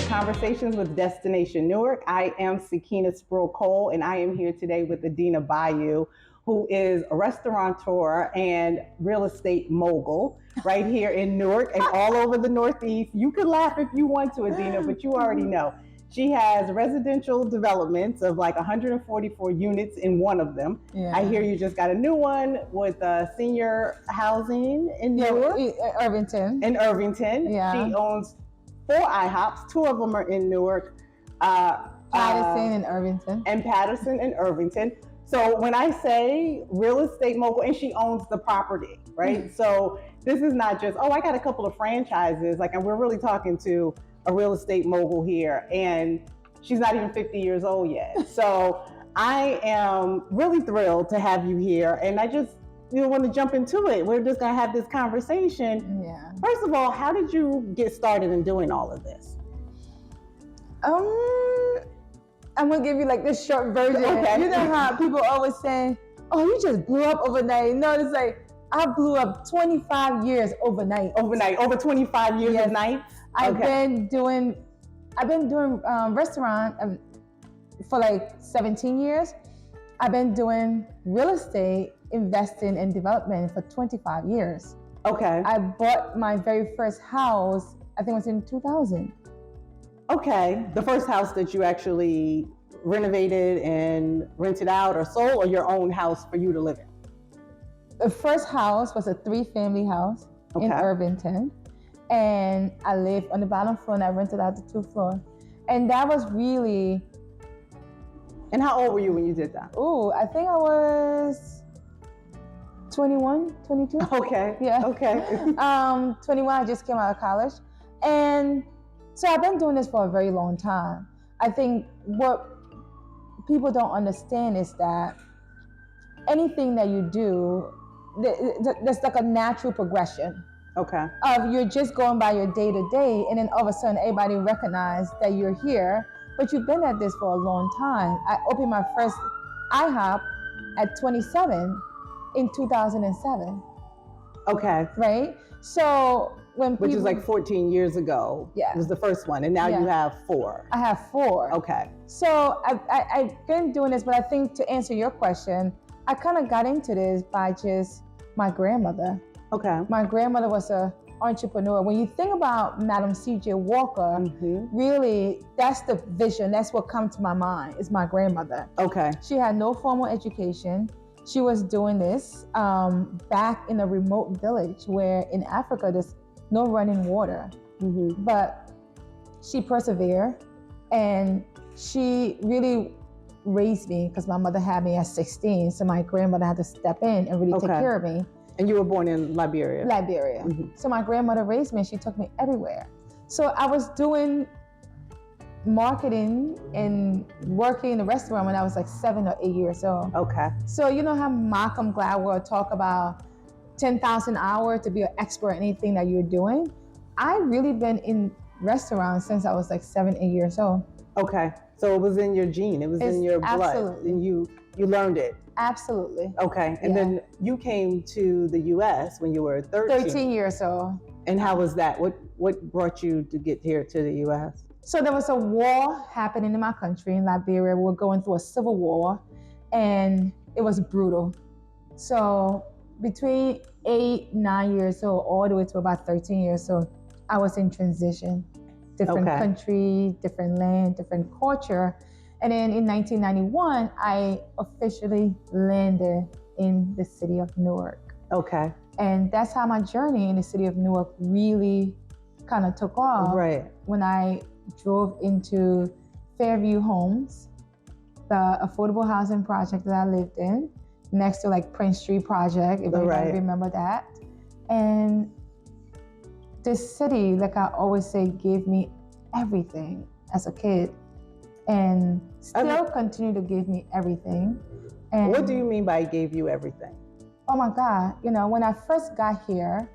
Conversations with Destination Newark. I am Sakina Sproul-Cole, and I am here today with Adenah Bayoh, who is a restaurateur and real estate mogul right here in Newark and all over the Northeast. You can laugh if you want to, Adenah, but you already know. She has residential developments of like 144 units in one of them. Yeah. I hear you just got a new one with senior housing in Newark. Irvington. In Irvington. Yeah. She owns 4 IHOPs. 2 of them are in Newark. Patterson and Irvington. And Patterson and Irvington. So when I say real estate mogul, and she owns the property, right? Mm-hmm. So this is not just, I got a couple of franchises. And we're really talking to a real estate mogul here, and she's not even 50 years old yet. So I am really thrilled to have you here, and I just want to jump into it. We're just going to have this conversation. Yeah. First of all, how did you get started in doing all of this? I'm going to give you like this short version. Okay. You know how people always say, oh, you just blew up overnight. No, it's like, I blew up 25 years overnight. Over 25 years of nights? I've been doing restaurant for like 17 years. I've been doing real estate, investing and development for 25 years. Okay. I bought my very first house, I think it was in 2000. Okay. The first house that you actually renovated and rented out or sold, or your own house for you to live in? The first house was a 3-family house in Irvington. And I lived on the bottom floor and I rented out the 2th floor. And that was really... And how old were you when you did that? I think I was 21, 22. Okay. Yeah. Okay. 21, I just came out of college. And so I've been doing this for a very long time. I think what people don't understand is that anything that you do, there's like a natural progression. Okay. Of you're just going by your day to day, and then all of a sudden everybody recognizes that you're here, but you've been at this for a long time. I opened my first IHOP at 27 in 2007. Okay. Right? So which is like 14 years ago. Yeah. It was the first one, and now you have 4. I have 4. Okay. So I've been doing this, but I think to answer your question, I kind of got into this by just my grandmother. Okay. My grandmother was an entrepreneur. When you think about Madam C.J. Walker, really, that's the vision. That's what comes to my mind, is my grandmother. Okay. She had no formal education. She was doing this back in a remote village where in Africa, there's no running water. But she persevered, and she really raised me, because my mother had me at 16. So my grandmother had to step in and really take care of me. And you were born in Liberia? Liberia. So my grandmother raised me and she took me everywhere. So I was doing marketing and working in the restaurant when I was like 7 or 8 years old. Okay. So you know how Malcolm Gladwell talk about 10,000 hours to be an expert in anything that you're doing? I really been in restaurants since I was like 7, 8 years old. Okay. So it was in your gene, it was in your blood. Absolutely. And you learned it. Absolutely. Okay. And then you came to the US when you were 13. 13 years old. And how was that? What brought you to get here to the US? So there was a war happening in my country, in Liberia. We were going through a civil war, and it was brutal. So between 8, 9 years old, all the way to about 13 years old, I was in transition. Different country, different land, different culture. And then in 1991, I officially landed in the city of Newark. Okay. And that's how my journey in the city of Newark really kind of took off. Right. When I drove into Fairview Homes, the affordable housing project that I lived in, next to like Prince Street Project, if anybody remember that. And this city, like I always say, gave me everything as a kid, and still continue to give me everything. And what do you mean by gave you everything? Oh my God, when I first got here,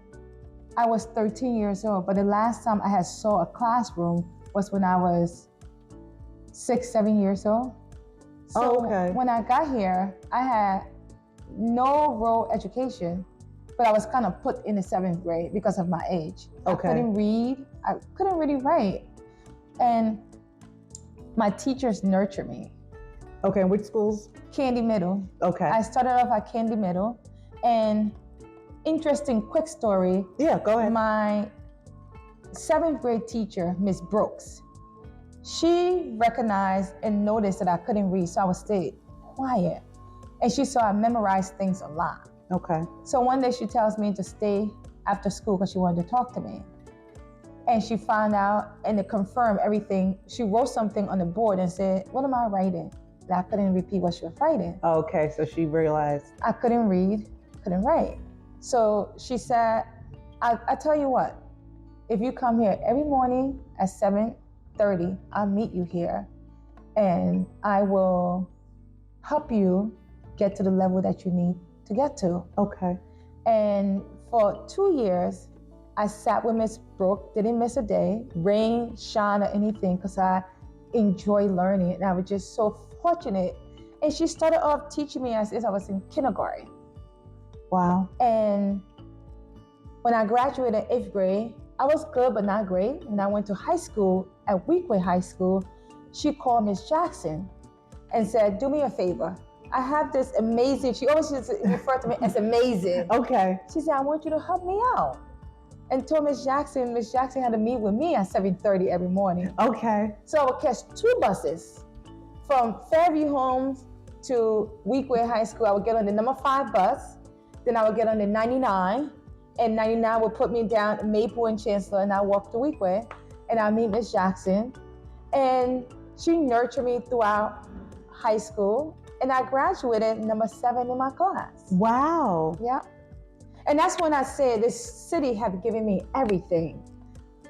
I was 13 years old, but the last time I had saw a classroom was when I was 6, 7 years old. So when I got here, I had no real education, but I was kind of put in the 7th grade because of my age. I couldn't read, I couldn't really write. And my teachers nurture me. Okay, and which schools? Candy Middle. Okay. I started off at Candy Middle, and interesting quick story. Yeah, go ahead. My 7th grade teacher, Miss Brooks, she recognized and noticed that I couldn't read, so I would stay quiet. And she saw I memorized things a lot. Okay. So one day she tells me to stay after school because she wanted to talk to me. And she found out and to confirm everything, she wrote something on the board and said, "What am I writing?" And I couldn't repeat what she was writing. Okay, so she realized. I couldn't read, couldn't write. So she said, I tell you what, if you come here every morning at 7:30, I'll meet you here and I will help you get to the level that you need to get to. Okay. And for 2 years, I sat with Miss Brooke, didn't miss a day, rain, shine, or anything, because I enjoy learning. And I was just so fortunate. And she started off teaching me as if I was in kindergarten. Wow. And when I graduated in 8th grade, I was good, but not great. When I went to high school, at Weequahic High School, she called Miss Jackson and said, "Do me a favor. I have this amazing," she always just referred to me as amazing. Okay. She said, "I want you to help me out." And told Miss Jackson had to meet with me at 7:30 every morning. Okay. So I would catch 2 buses from Fairview Homes to Weequahic High School. I would get on the number 5 bus, then I would get on the 99, and 99 would put me down at Maple and Chancellor, and I walk to Weequahic, and I meet Miss Jackson, and she nurtured me throughout high school, and I graduated number 7 in my class. Wow. Yeah. And that's when I say this city have given me everything.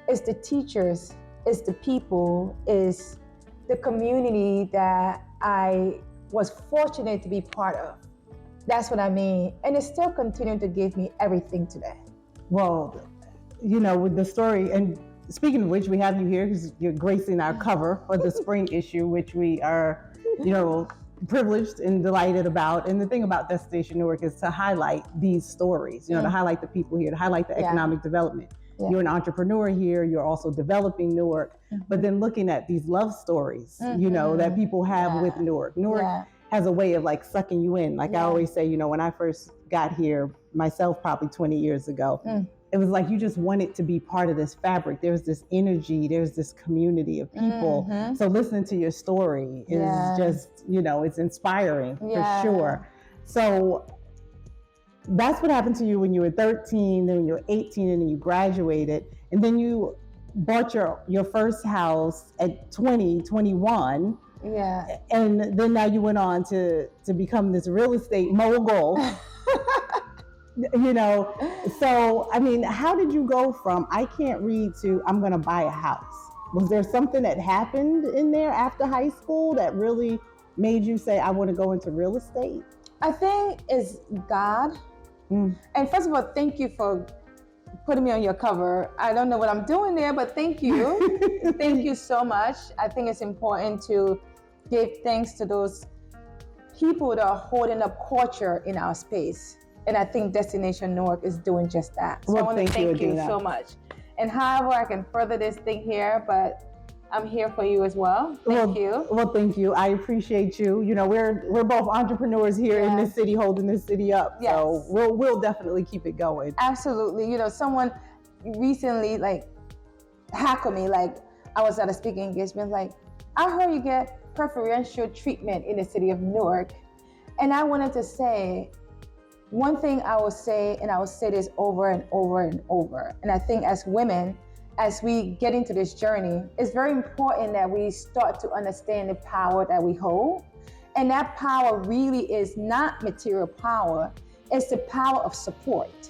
It's the teachers, it's the people, it's the community that I was fortunate to be part of. That's what I mean. And it's still continuing to give me everything today. Well, you know, with the story, and speaking of which, we have you here because you're gracing our cover for the spring issue, which we are, you know, privileged and delighted about. And the thing about Destination Newark is to highlight these stories, you know, to highlight the people here, to highlight the economic development. Yeah. You're an entrepreneur here, you're also developing Newark, but then looking at these love stories, you know, that people have with Newark. Newark has a way of like sucking you in. Like I always say, you know, when I first got here myself, probably 20 years ago, it was like you just wanted to be part of this fabric. There's this energy, there's this community of people. So listening to your story is just, you know, it's inspiring for sure. So that's what happened to you when you were 13, then when you were 18, and then you graduated, and then you bought your first house at 21. Yeah. And then now you went on to become this real estate mogul. You know, so I mean, how did you go from I can't read to I'm gonna buy a house? Was there something that happened in there after high school that really made you say I want to go into real estate? I think it's God. And first of all, thank you for putting me on your cover. I don't know what I'm doing there, but thank you. Thank you so much. I think it's important to give thanks to those people that are holding up culture in our space. And I think Destination Newark is doing just that. So well, I want to thank you Adenah. so much. And however I can further this thing here, but I'm here for you as well. Thank you. Well, thank you. I appreciate you. You know, we're both entrepreneurs here in this city, holding this city up. Yes. So we'll definitely keep it going. Absolutely. You know, someone recently like hackled me. Like I was at a speaking engagement. Like I heard you get preferential treatment in the city of Newark, and I wanted to say. One thing I will say, and I will say this over and over and over, and I think as women, as we get into this journey, it's very important that we start to understand the power that we hold. And that power really is not material power, it's the power of support.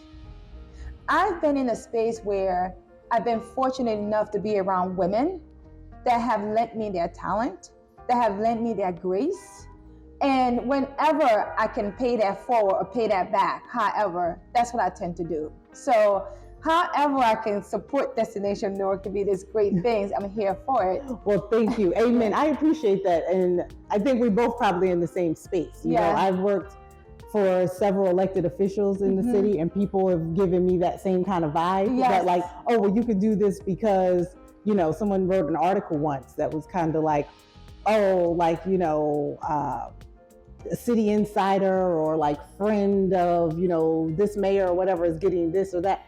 I've been in a space where I've been fortunate enough to be around women that have lent me their talent, that have lent me their grace. And whenever I can pay that forward or pay that back, however, that's what I tend to do. So however I can support Destination Newark to be this great things, I'm here for it. Well, thank you. Amen. I appreciate that. And I think we're both probably in the same space. You know, I've worked for several elected officials in the city, and people have given me that same kind of vibe that like, oh, well, you could do this because someone wrote an article once that was kind of like, oh, like, a city insider or like friend of, this mayor or whatever is getting this or that.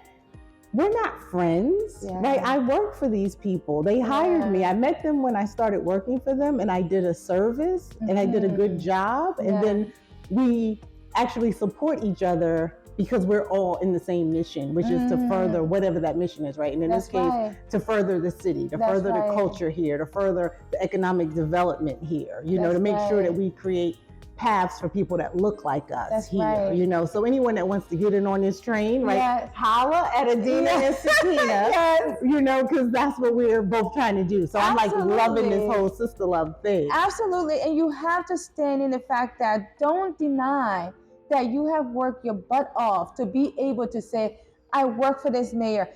We're not friends, right? I work for these people. They hired me. I met them when I started working for them, and I did a service and I did a good job. And then we actually support each other because we're all in the same mission, which is to further whatever that mission is, right? And in this case, to further the city, to further the culture here, to further the economic development here, to make sure that we create paths for people that look like us here, so anyone that wants to get in on this train, right, holla at Adenah and Sakina, because that's what we're both trying to do. So I'm like loving this whole sister love thing. Absolutely. And you have to stand in the fact that don't deny that you have worked your butt off to be able to say, I work for this mayor.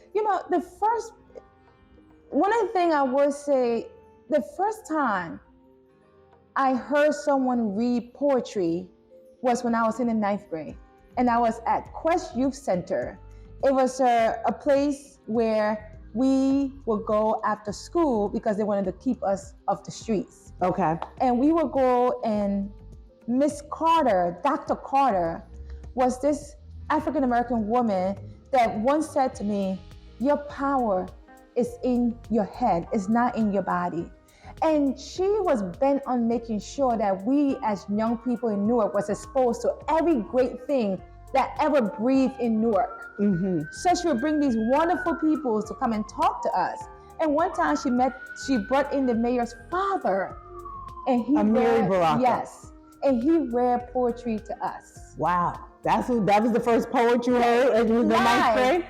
One of the things I would say, the first time I heard someone read poetry was when I was in the 9th grade, and I was at Quest Youth Center. It was a place where we would go after school because they wanted to keep us off the streets. Okay. And we would go, and Miss Carter, Dr. Carter, was this African-American woman that once said to me, your power is in your head, it's not in your body. And she was bent on making sure that we as young people in Newark was exposed to every great thing that ever breathed in Newark. So she would bring these wonderful people to come and talk to us. And one time she brought in the mayor's father, and he read poetry to us. Wow, that was the first poet you heard in the 9th grade?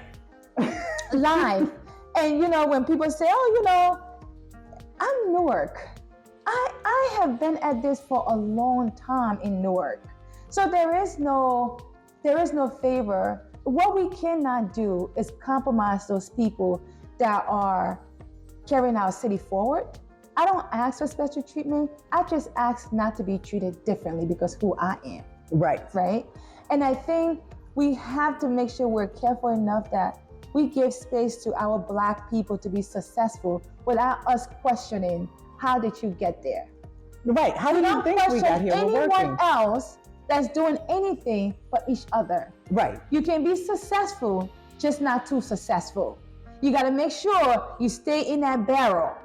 Live. And when people say, I'm Newark. I have been at this for a long time in Newark. So there is no favor. What we cannot do is compromise those people that are carrying our city forward. I don't ask for special treatment. I just ask not to be treated differently because who I am. Right? And I think we have to make sure we're careful enough that we give space to our Black people to be successful without us questioning, how did you get there? Right, how do you think we got here? Anyone else that's doing anything but each other. Right. You can be successful, just not too successful. You gotta make sure you stay in that barrel.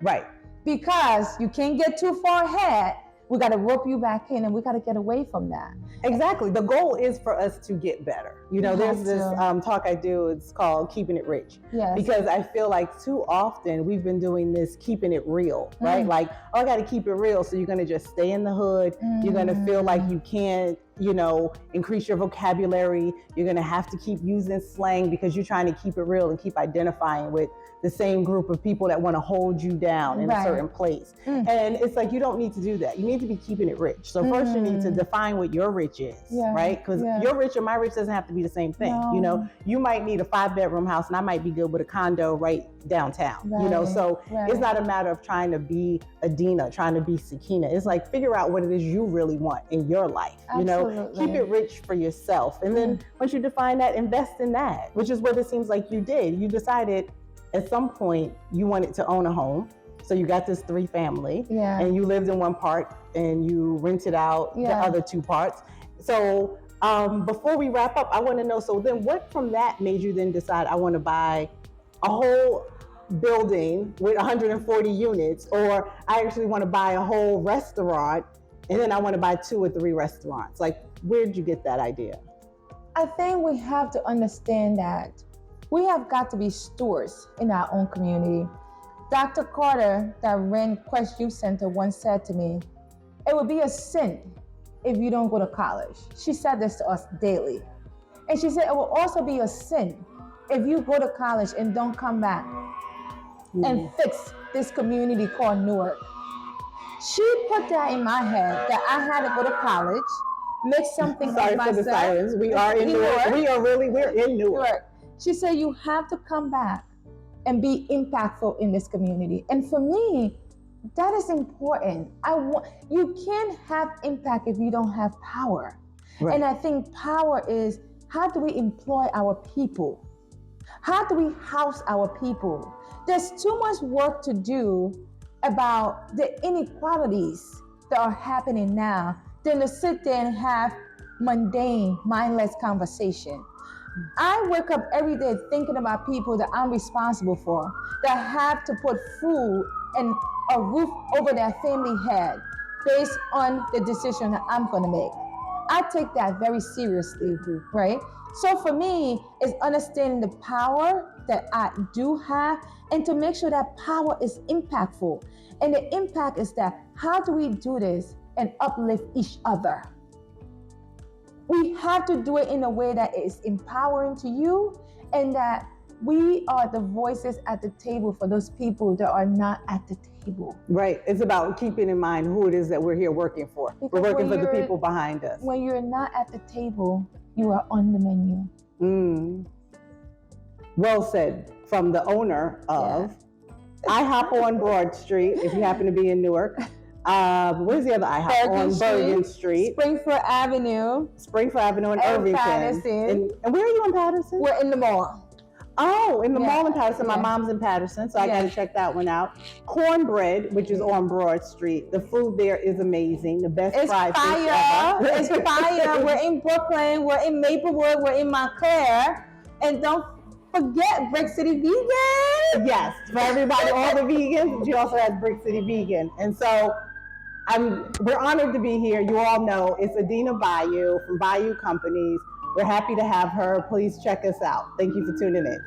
Right. Because you can't get too far ahead. We got to rope you back in, and we got to get away from that. Exactly. The goal is for us to get better. There's this talk I do, it's called Keeping It Rich. Yes. Because I feel like too often we've been doing this keeping it real, right? Like, I got to keep it real. So you're going to just stay in the hood. You're going to feel like you can't, increase your vocabulary. You're going to have to keep using slang because you're trying to keep it real and keep identifying with the same group of people that want to hold you down in a certain place. And it's like, you don't need to do that. You need to be keeping it rich. So first you need to define what your rich is, right? Because your rich and my rich doesn't have to be the same thing. No. You might need a 5-bedroom house and I might be good with a condo right downtown, so it's not a matter of trying to be Adenah, trying to be Sakina. It's like, figure out what it is you really want in your life. Keep it rich for yourself. And then once you define that, invest in that, which is what it seems like you did. You decided at some point you wanted to own a home. So you got this 3-family and you lived in one part and you rented out the other 2 parts. So before we wrap up, I want to know, so then what from that made you then decide I want to buy a whole building with 140 units, or I actually want to buy a whole restaurant and then I want to buy 2 or 3 restaurants? Like, where did you get that idea? I think we have to understand that we have got to be stewards in our own community. Dr. Carter, that ran Quest Youth Center, once said to me, it would be a sin if you don't go to college. She said this to us daily. And she said it will also be a sin if you go to college and don't come back and fix this community called Newark. She put that in my head that I had to go to college, make something of myself. Sorry for the silence. We are in Newark. We're in Newark. She said, you have to come back and be impactful in this community. And for me, that is important. You can't have impact if you don't have power. Right. And I think power is, how do we employ our people How do we house our people? There's too much work to do about the inequalities that are happening now than to sit there and have mundane, mindless conversation. I wake up every day thinking about people that I'm responsible for, that have to put food and a roof over their family head based on the decision that I'm going to make. I take that very seriously, right? So for me, it's understanding the power that I do have and to make sure that power is impactful. And the impact is that how do we do this and uplift each other? We have to do it in a way that is empowering to you and that we are the voices at the table for those people that are not at the table. Right. It's about keeping in mind who it is that we're here working for. Because we're working for the people behind us. When you're not at the table, you are on the menu. Well said from the owner of IHOP on Broad Street, if you happen to be in Newark. Where's the other IHOP? On Bergen Street. Springfield Avenue. Springfield Avenue in Irvington. Patterson. And where are you in Patterson? We're in the mall. Oh, in the mall in Patterson. My mom's in Patterson, so I got to check that one out. Cornbread, which is on Broad Street. The food there is amazing. The best fried fish ever. It's fire. We're in Brooklyn. We're in Maplewood. We're in Montclair. And don't forget Brick City Vegan. Yes, for everybody, all the vegans. She also has Brick City Vegan. And so we're honored to be here. You all know it's Adenah Bayoh from Bayoh Companies. We're happy to have her. Please check us out. Thank you for tuning in.